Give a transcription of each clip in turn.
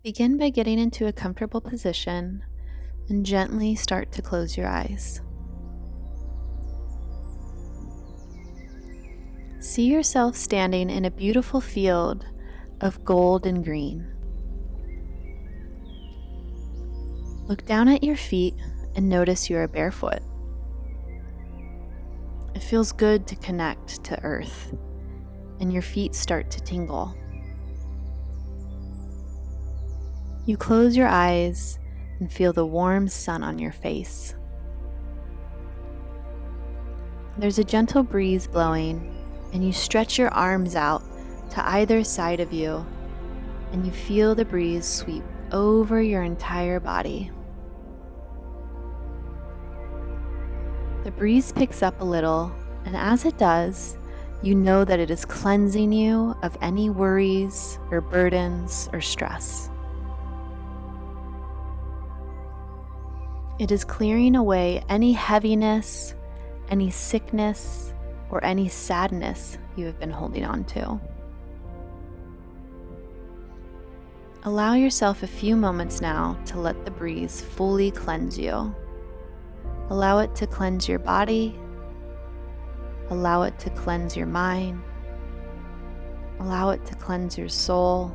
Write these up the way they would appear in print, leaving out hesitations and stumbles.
Begin by getting into a comfortable position and gently start to close your eyes. See yourself standing in a beautiful field of gold and green. Look down at your feet and notice you are barefoot. It feels good to connect to earth, and your feet start to tingle. You close your eyes and feel the warm sun on your face. There's a gentle breeze blowing, and you stretch your arms out to either side of you, and you feel the breeze sweep over your entire body. The breeze picks up a little, and as it does, you know that it is cleansing you of any worries or burdens or stress. It is clearing away any heaviness, any sickness, or any sadness you have been holding on to. Allow yourself a few moments now to let the breeze fully cleanse you. Allow it to cleanse your body. Allow it to cleanse your mind. Allow it to cleanse your soul.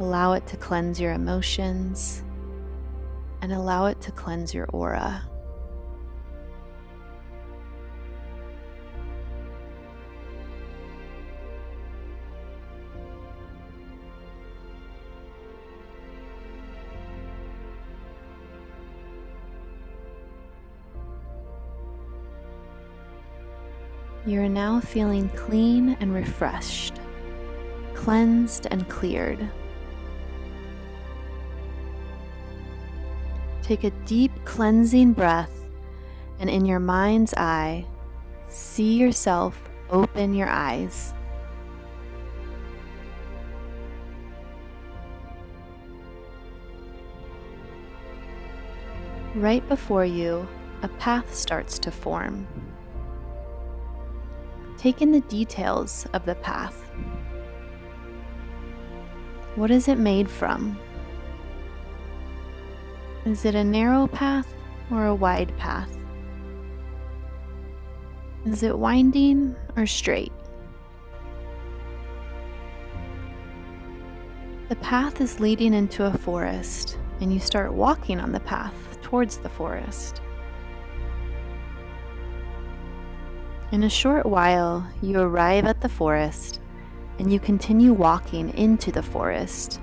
Allow it to cleanse your emotions. And allow it to cleanse your aura. You are now feeling clean and refreshed, cleansed and cleared. Take a deep cleansing breath, and in your mind's eye, see yourself open your eyes. Right before you, a path starts to form. Take in the details of the path. What is it made from? Is it a narrow path or a wide path? Is it winding or straight? The path is leading into a forest, and you start walking on the path towards the forest. In a short while, you arrive at the forest, and you continue walking into the forest.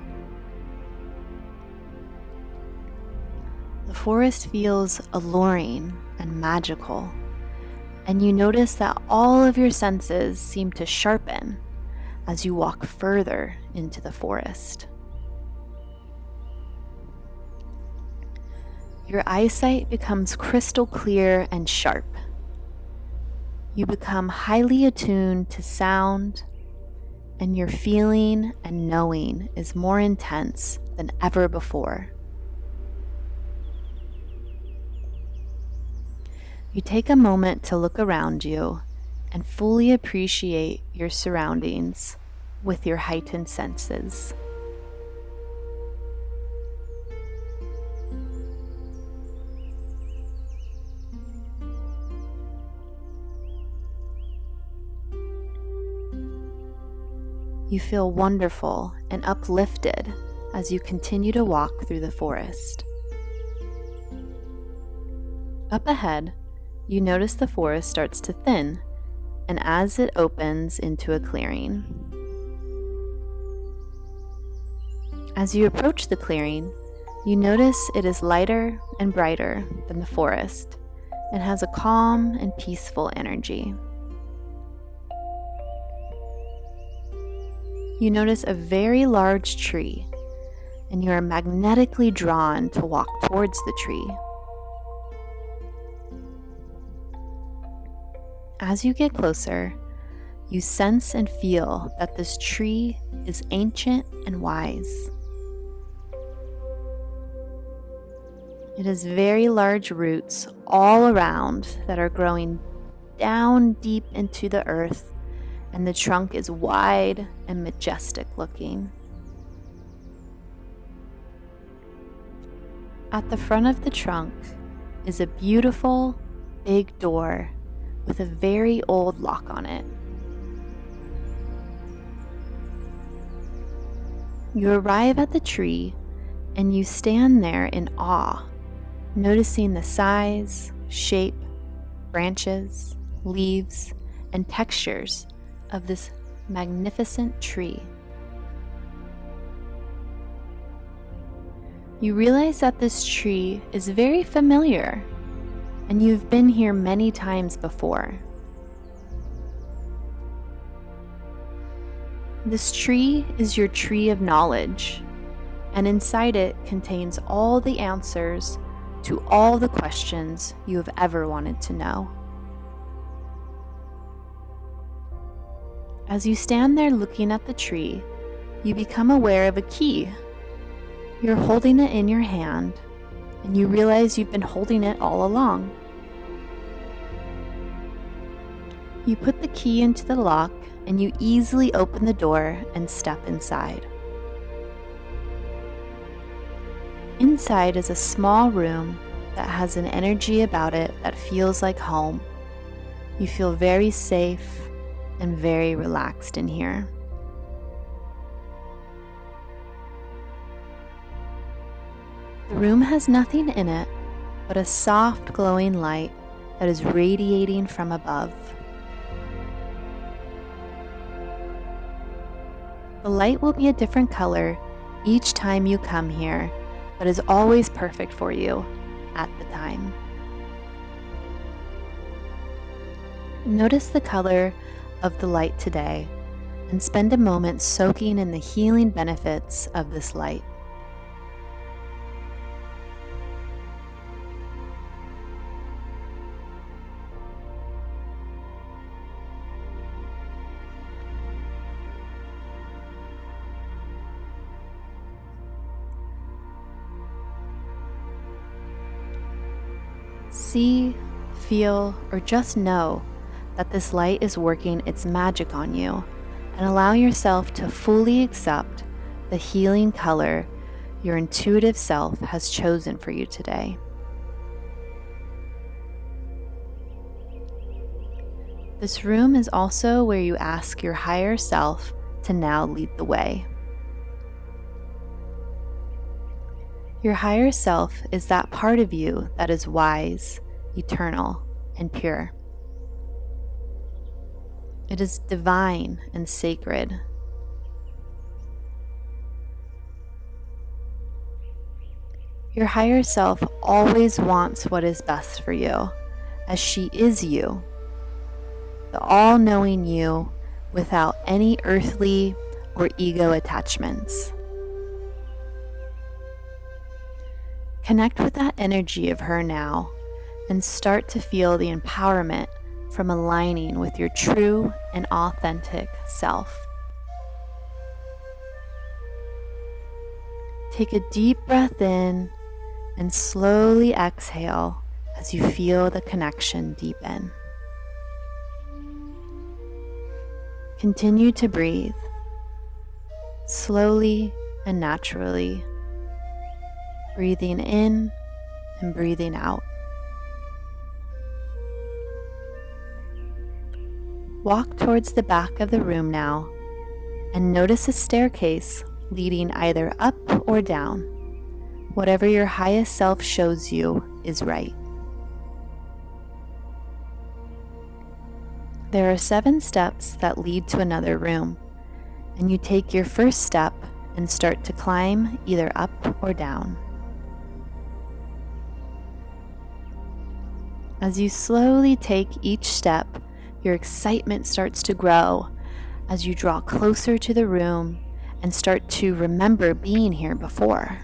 The forest feels alluring and magical, and you notice that all of your senses seem to sharpen as you walk further into the forest. Your eyesight becomes crystal clear and sharp. You become highly attuned to sound, and your feeling and knowing is more intense than ever before. You take a moment to look around you and fully appreciate your surroundings with your heightened senses. You feel wonderful and uplifted as you continue to walk through the forest. Up ahead, you notice the forest starts to thin, and as it opens into a clearing. As you approach the clearing, you notice it is lighter and brighter than the forest and has a calm and peaceful energy. You notice a very large tree, and you are magnetically drawn to walk towards the tree. As you get closer, you sense and feel that this tree is ancient and wise. It has very large roots all around that are growing down deep into the earth, and the trunk is wide and majestic looking. At the front of the trunk is a beautiful, big door with a very old lock on it. You arrive at the tree and you stand there in awe, noticing the size, shape, branches, leaves, and textures of this magnificent tree. You realize that this tree is very familiar, and you've been here many times before. This tree is your tree of knowledge, and inside it contains all the answers to all the questions you have ever wanted to know. As you stand there looking at the tree, you become aware of a key. You're holding it in your hand, and you realize you've been holding it all along. You put the key into the lock, and you easily open the door and step inside. Inside is a small room that has an energy about it that feels like home. You feel very safe and very relaxed in here. The room has nothing in it but a soft glowing light that is radiating from above. The light will be a different color each time you come here, but is always perfect for you at the time. Notice the color of the light today and spend a moment soaking in the healing benefits of this light. See, feel, or just know that this light is working its magic on you, and allow yourself to fully accept the healing color your intuitive self has chosen for you today. This room is also where you ask your higher self to now lead the way. Your higher self is that part of you that is wise, eternal, and pure. It is divine and sacred. Your higher self always wants what is best for you, as she is you, the all-knowing you without any earthly or ego attachments. Connect with that energy of her now and start to feel the empowerment from aligning with your true and authentic self. Take a deep breath in and slowly exhale as you feel the connection deepen. Continue to breathe slowly and naturally, breathing in and breathing out. Walk towards the back of the room now and notice a staircase leading either up or down. Whatever your highest self shows you is right. There are 7 steps that lead to another room, and you take your first step and start to climb either up or down. As you slowly take each step, your excitement starts to grow as you draw closer to the room and start to remember being here before.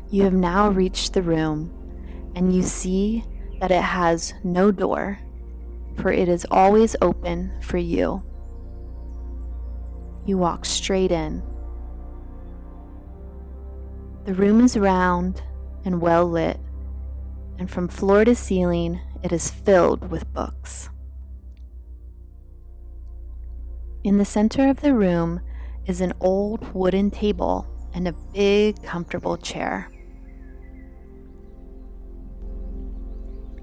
You have now reached the room, and you see that it has no door, for it is always open for you. You walk straight in. The room is round and well lit, and from floor to ceiling, it is filled with books. In the center of the room is an old wooden table and a big, comfortable chair.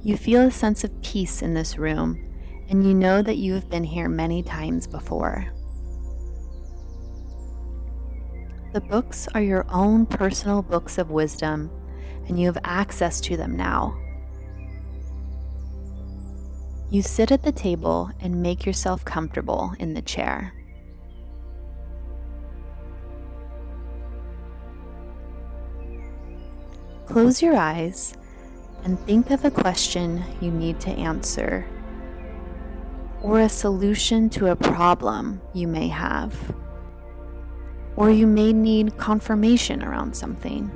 You feel a sense of peace in this room, and you know that you have been here many times before. The books are your own personal books of wisdom, and you have access to them now. You sit at the table and make yourself comfortable in the chair. Close your eyes and think of a question you need to answer, or a solution to a problem you may have, or you may need confirmation around something.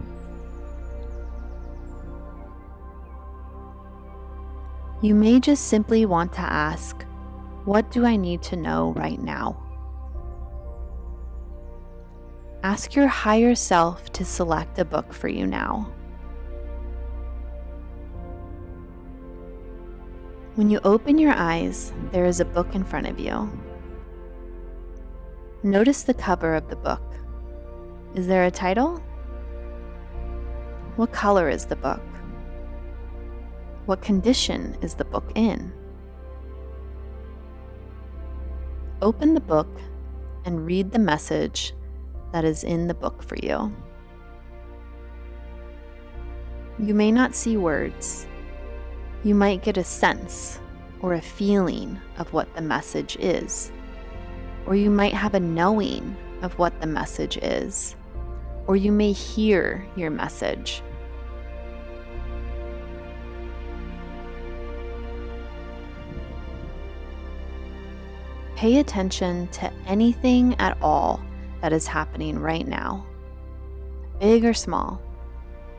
You may just simply want to ask, what do I need to know right now? Ask your higher self to select a book for you now. When you open your eyes, there is a book in front of you. Notice the cover of the book. Is there a title? What color is the book? What condition is the book in? Open the book and read the message that is in the book for you. You may not see words. You might get a sense or a feeling of what the message is, or you might have a knowing of what the message is, or you may hear your message. Pay attention to anything at all that is happening right now, big or small,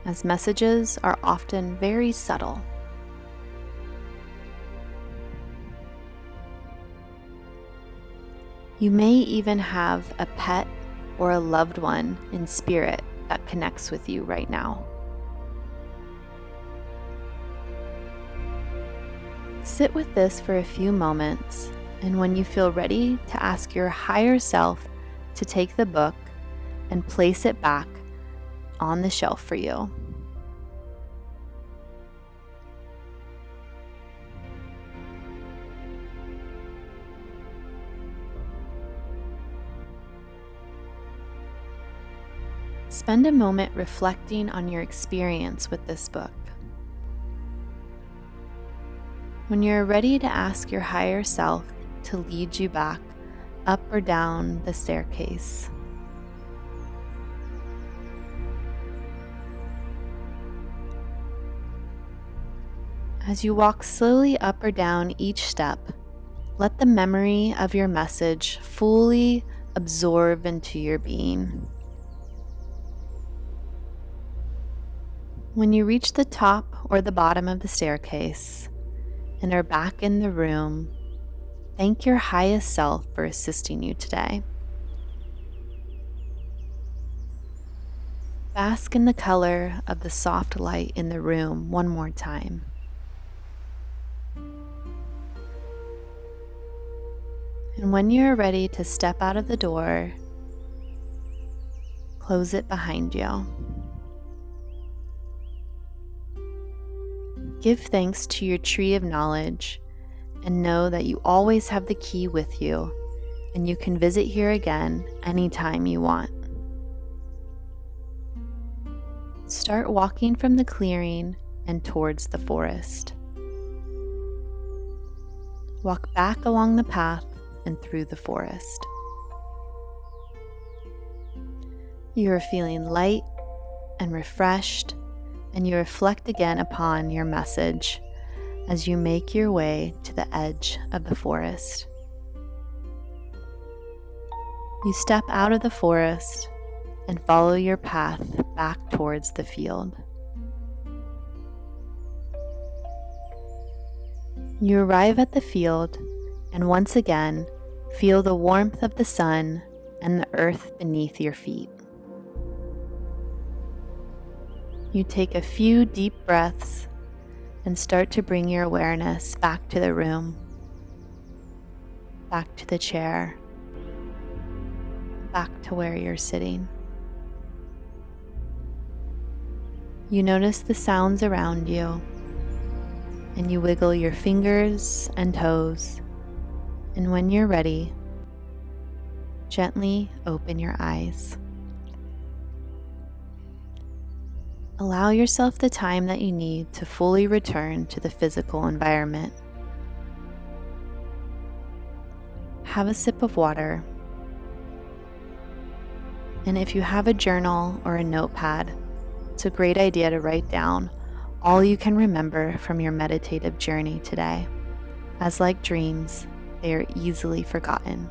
as messages are often very subtle. You may even have a pet or a loved one in spirit that connects with you right now. Sit with this for a few moments, and when you feel ready to ask your higher self to take the book and place it back on the shelf for you. Spend a moment reflecting on your experience with this book. When you're ready to ask your higher self to lead you back up or down the staircase. As you walk slowly up or down each step, let the memory of your message fully absorb into your being. When you reach the top or the bottom of the staircase and are back in the room, thank your highest self for assisting you today. Bask in the color of the soft light in the room one more time. And when you're ready to step out of the door, close it behind you. Give thanks to your tree of knowledge and know that you always have the key with you and you can visit here again anytime you want. Start walking from the clearing and towards the forest. Walk back along the path and through the forest. You are feeling light and refreshed, and you reflect again upon your message as you make your way to the edge of the forest. You step out of the forest and follow your path back towards the field. You arrive at the field and once again feel the warmth of the sun and the earth beneath your feet. You take a few deep breaths and start to bring your awareness back to the room, back to the chair, back to where you're sitting. You notice the sounds around you, and you wiggle your fingers and toes. And when you're ready, gently open your eyes. Allow yourself the time that you need to fully return to the physical environment. Have a sip of water. And if you have a journal or a notepad, it's a great idea to write down all you can remember from your meditative journey today, as like dreams, they are easily forgotten.